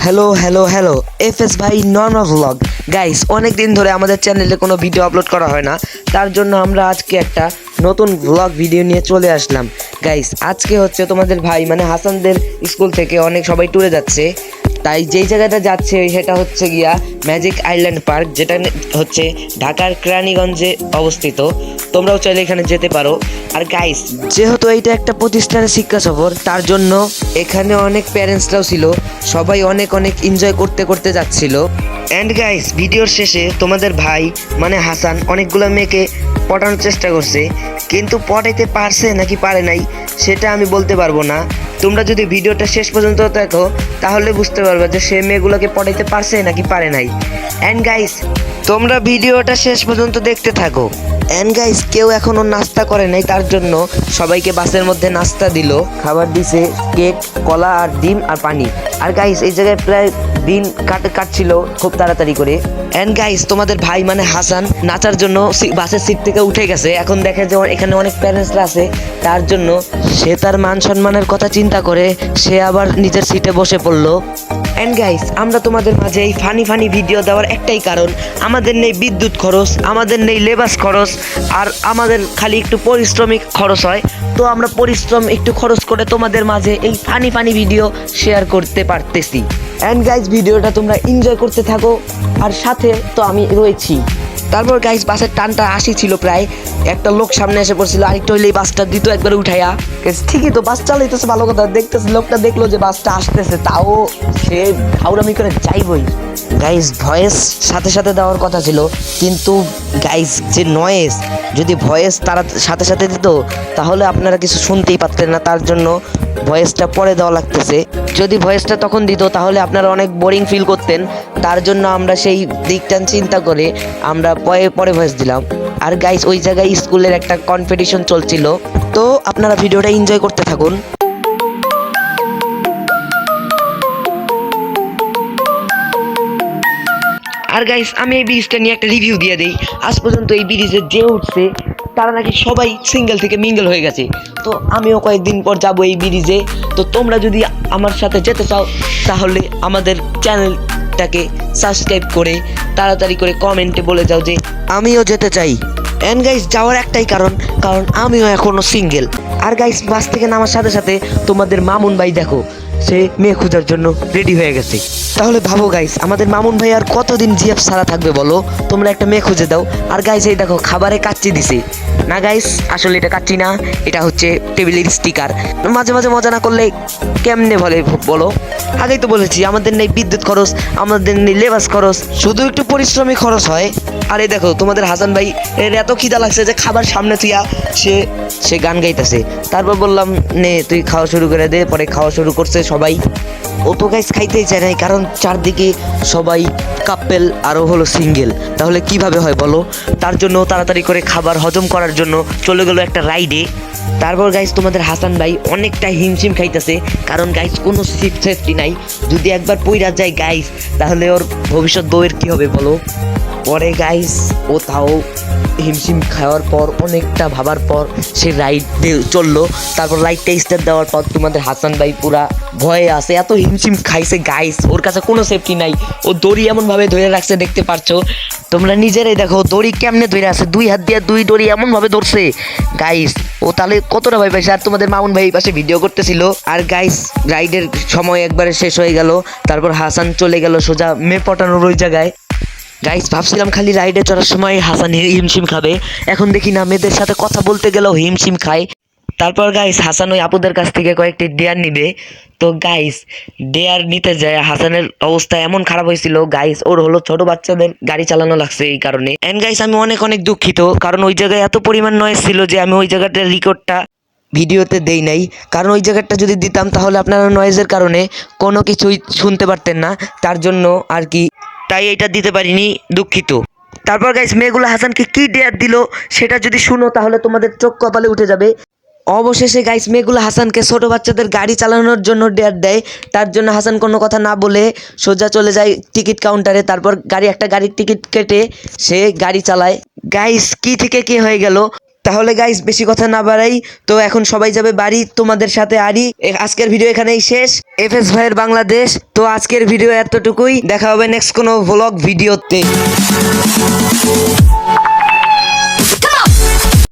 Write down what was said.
Hello hello hello FS ভাই normal vlog guys, অনেক দিন ধরে আমাদের চ্যানেলে কোনো ভিডিও আপলোড করা হয় না। তার জন্য আমরা আজকে একটা নতুন ভ্লগ ভিডিও নিয়ে চলে আসলাম। গাইস, আজকে হচ্ছে তোমাদের ভাই মানে হাসানদের স্কুল থেকে অনেক সবাই ট্যুরে যাচ্ছে। তাই যেই জায়গাটা যাচ্ছে সেটা হচ্ছে গিয়া ম্যাজিক আইল্যান্ড পার্ক, যেটা হচ্ছে ঢাকার কেরানীগঞ্জে অবস্থিত। তোমরাও চাইলে এখানে যেতে পারো। আর গাইস, যেহেতু এইটা একটা প্রতিষ্ঠানের শিক্ষা সফর, তার জন্য এখানে অনেক প্যারেন্টসরাও ছিল। সবাই অনেক অনেক এনজয় করতে করতে যাচ্ছিল। অ্যান্ড গাইস, ভিডিওর শেষে তোমাদের ভাই মানে হাসান অনেকগুলো মেয়েকে পটানোর চেষ্টা করছে, কিন্তু পটাইতে পারছে নাকি পারে নাই সেটা আমি বলতে পারবো না। তোমরা যদি ভিডিওটা শেষ পর্যন্ত দেখো তাহলে বুঝতে পারবে যে সে মেয়েগুলোকে পটাইতে পারছে নাকি পারে নাই। অ্যান্ড গাইস, তোমরা ভিডিওটা শেষ পর্যন্ত দেখতে থাকো। অ্যান্ড গাইস, কেউ এখনো নাস্তা করে নাই, তার জন্য সবাইকে বাসের মধ্যে নাস্তা দিল, খাবার দিছে কেক, কলা আর ডিম আর পানি। আর গাইস, এই জায়গায় প্রায় দিন কাটছিল খুব তাড়াতাড়ি করে। অ্যান্ড গাইস, তোমাদের ভাই মানে হাসান নাচার জন্য বাসের সিট থেকে উঠে গেছে। এখন দেখে যে এখানে অনেক প্যারেন্টসরা আছে, তার জন্য সে তার মান সম্মানের কথা চিন্তা করে সে আবার নিজের সিটে বসে পড়লো। অ্যান্ড গাইস, আমরা তোমাদের মাঝে এই ফানি ভিডিও দেওয়ার একটাই কারণ, আমাদের নেই বিদ্যুৎ খরচ, আমাদের নেই লেবাস খরচ, আর আমাদের খালি একটু পরিশ্রমিক খরচ হয়। তো আমরা পরিশ্রম একটু খরচ করে তোমাদের মাঝে এই ফানি ভিডিও শেয়ার করতে পারতেছি। অ্যান্ড গাইস, ভিডিওটা তোমরা এনজয় করতে থাকো, আর সাথে তো আমি রয়েছি। তারপর গাইস, বাসের টানটা আসি ছিল প্রায়, একটা লোক সামনে এসে পড়ছিল, আরেকটা হইলে বাসটা দিত একবারে উঠাইয়া। ঠিকই তো, বাস চালাইতেছে ভালো কথা, দেখতেছে লোকটা দেখলো যে বাসটা আসতেছে, তাও সে ঘাউরামি করে যাইবই। গাইস, ভয়েস সাথে সাথে দেওয়ার কথা ছিল, কিন্তু গাইস যে নয়েজ, যদি ভয়েস তারা সাথে সাথে দিত তাহলে আপনারা কিছু শুনতেই পারতেন না। তার জন্য ভয়েসটা পরে দেওয়া লাগতেছে। যদি ভয়েসটা তখন দিত তাহলে আপনারা অনেক বোরিং ফিল করতেন। তার জন্য আমরা সেই দিকটা চিন্তা করে আমরা পরে ভয়েস দিলাম। আর গাইস, ওই জায়গায় স্কুলের একটা কম্পিটিশন চলছিল, তো আপনারা ভিডিওটা এনজয় করতে থাকুন। আর গাইস, আমি এই ব্রিজটা নিয়ে একটা রিভিউ দিয়ে দেই। আজ পর্যন্ত এই ব্রিজে যে উঠছে তারা নাকি সবাই সিঙ্গেল থেকে মিঙ্গেল হয়ে গেছে। তো আমিও কয়েকদিন পর যাবো এই ব্রিজে। তো তোমরা যদি আমার সাথে যেতে চাও তাহলে আমাদের চ্যানেলটাকে সাবস্ক্রাইব করে তাড়াতাড়ি করে কমেন্টে বলে যাও যে আমিও যেতে চাই। অ্যান্ড গাইস, যাওয়ার একটাই কারণ আমিও এখনো সিঙ্গেল। আর গাইস, বাস থেকে নামার সাথে সাথে তোমাদের মামুন ভাই দেখো, সে মেয়ে খোঁজার জন্য রেডি হয়ে গেছে। তাহলে ভাবো গাইস, আমাদের মামুন ভাই আর কতদিন জিএফ ছাড়া থাকবে বলো? তোমরা একটা মেয়ে খুঁজে দাও। আর গাইস, এই দেখো খাবারে কাচ্চি দিছে। না গাইস, আসলে এটা কাচ্চি না, এটা হচ্ছে টেবিলের স্টিকার। মাঝে মাঝে মজা না করলে কেমনে বলো? আগেই তো বলেছি, আমাদের নেই বিদ্যুৎ খরচ, আমাদের নেই লেবাস খরচ, শুধু একটু পরিশ্রমিক খরচ হয়। আর এই দেখো তোমাদের হাসান ভাই এর এত খিদা লাগছে যে খাবার সামনে থুইয়া সে গান গাইতেছে। তারপর বললাম, নে তুই খাওয়া শুরু করে দে। পরে খাওয়া শুরু করছে সবাই। ও তো গাইস খাইতেই চায় নাই, কারণ চারদিকে সবাই কাপেল আরও হলো সিঙ্গেল, তাহলে কিভাবে হয় বলো? তার জন্য তাড়াতাড়ি করে খাবার হজম করার জন্য চলে গেল একটা রাইডে। তারপর গাইস, তোমাদের হাসান ভাই অনেকটা হিমশিম খাইতেছে, কারণ গাইস কোনো সিট সেফটি নাই। যদি একবার পইরা যায় গাইস, তাহলে ওর ভবিষ্যৎ বউয়ের কি হবে বলো? পরে গাইস, ও তাও হিমশিম খাওয়ার পর অনেকটা ভাবার পর সে রাইড চললো। তারপর রাইডটা স্টার্ট দেওয়ার পর তোমাদের হাসান ভাই পুরা ভয়ে আছে, এত হিমশিম খাইছে গাইস, ওর কাছে কোনো সেফটি নাই। ও দড়ি এমনভাবে ধরে রাখছে, দেখতে পারছো তোমরা নিজেরাই দেখো দড়ি কেমনে ধরে আছে, দুই হাত দিয়ে দুই দড়ি এমনভাবে ধরছে গাইস। ও তাহলে কতটা ভয় পাইছে। আর তোমাদের মামুন ভাই পাশে ভিডিও করতেছিল। আর গাইস, রাইডের সময় একবারে শেষ হয়ে গেল। তারপর হাসান চলে গেল সোজা মেয়ে পটানোর ওই জায়গায়। গাইস, ভাবছিলাম খালি রাইডে চড়ার সময় হাসান হিমশিম খাবে, এখন দেখি না, মেয়েদের সাথে কথা বলতে গেলেও হিমশিম খায়। তারপর গাইস, হাসান ওই আপুদের কাছ থেকে কয়েকটি ডেয়ার নিবে। তো গাইস, ডেয়ার নিতে যায় হাসানের অবস্থা এমন খারাপ হয়েছিল গাইস, ওর হলো ছোট বাচ্চাদের গাড়ি চালানো লাগছে এই কারণে। এন্ড গাইস, আমি অনেক দুঃখিত, কারণ ওই জায়গায় এত পরিমাণ নয়েজ ছিল যে আমি ওই জায়গাটার রেকর্ডটা ভিডিওতে দেই নাই। কারণ ওই জায়গাটা যদি দিতাম তাহলে আপনারা নয়েজের কারণে কোনো কিছুই শুনতে পারতেন না, তার জন্য আর কি, তাই এটা দিতে পারিনি, দুঃখিত। তারপর গাইস, মেয়েগুলো হাসানকে কি ডেয়ার দিল সেটা যদি শুনো তাহলে তোমাদের চোখ কপালে উঠে যাবে। অবশেষে গাইস, মেয়েগুলো হাসানকে ছোট বাচ্চাদের গাড়ি চালানোর জন্য ডেয়ার দেয়। তার জন্য হাসান কোনো কথা না বলে সোজা চলে যায় টিকিট কাউন্টারে। তারপর একটা গাড়ির টিকিট কেটে সে গাড়ি চালায়। গাইস, কি থেকে কি হয়ে গেল তাহলে গাইস বেশি কথা না বাড়াই, তো এখন সবাই যাবে বাড়ি, তোমাদের সাথে আরি। আজকের ভিডিও এখানেই শেষ, এফএস ভাইয়ের বাংলাদেশ। তো আজকের ভিডিও এতটুকুই, দেখা হবে নেক্সট কোনো ভ্লগ ভিডিওতে।